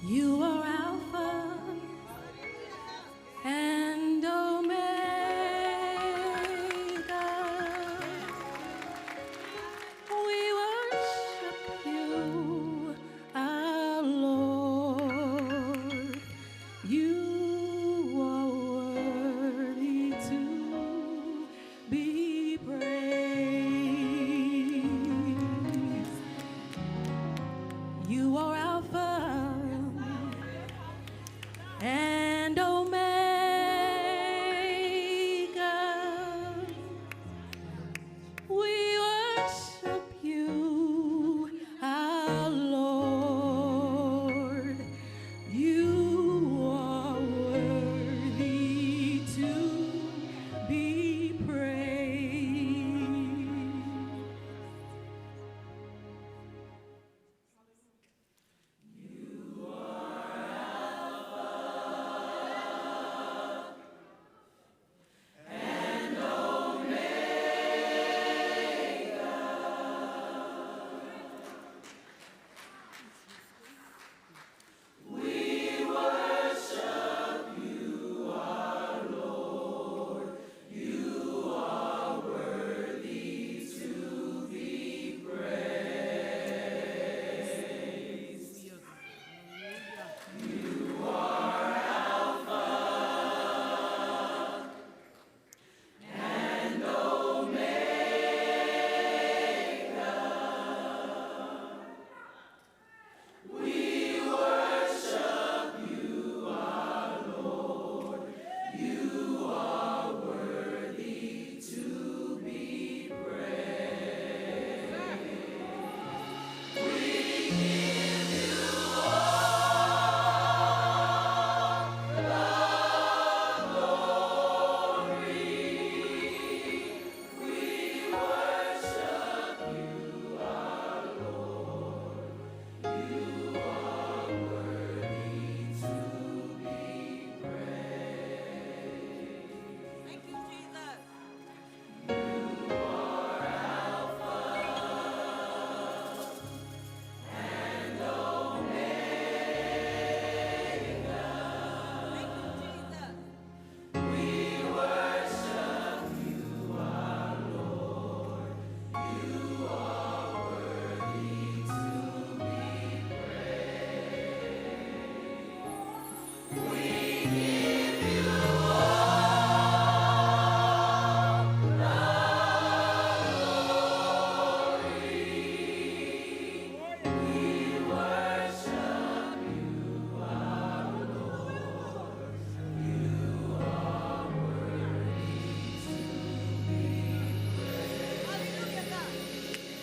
You are Alpha and Omega. We worship you, our Lord. You are worthy to be praised. You are Alpha and Omega. We worship you, our Lord. You are worthy to be praised.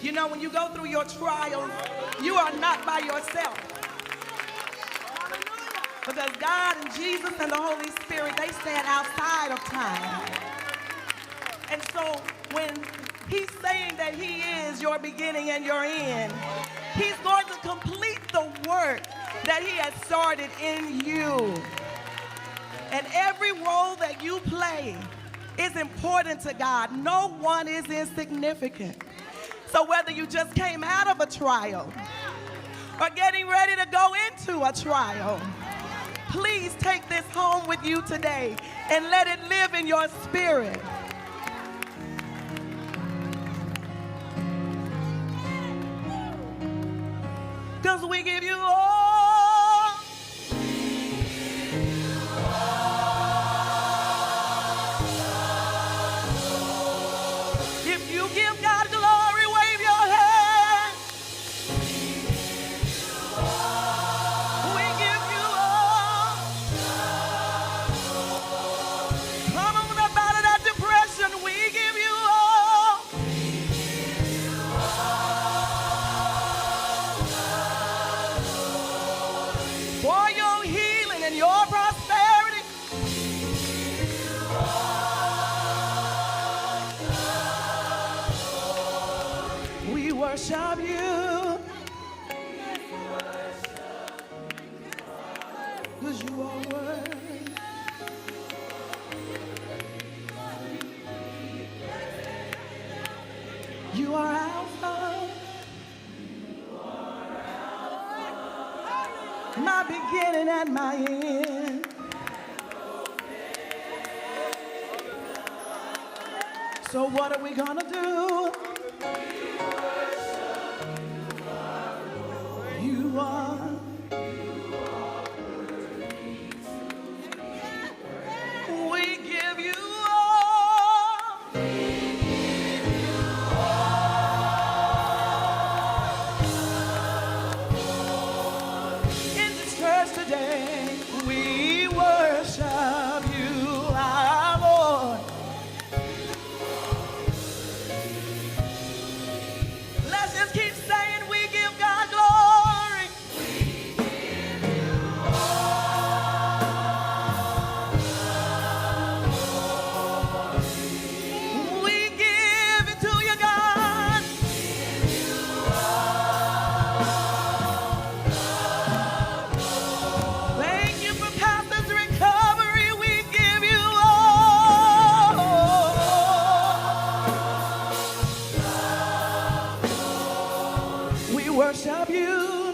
You know, when you go through your trials, you are not by yourself. Because God and Jesus and the Holy Spirit, they stand outside of time. And so when he's saying that he is your beginning and your end, he's going to complete the work that he has started in you. And every role that you play is important to God. No one is insignificant. So whether you just came out of a trial or getting ready to go into a trial, please take this home with you today and let it live in your spirit. Because we give you all. If you give God glory, wave your hand. We give you all. Come on up out of that depression. We give you all. For your healing and your prosperity. We worship you. Because you are worthy. You are Alpha my beginning and my end. So what are we gonna do? You are. We give you all. In this church today, we worship you, our Lord. Let's just keep saying we give God glory. We give it to you, God. Thank you for Pastor's recovery. We give you all. We worship you.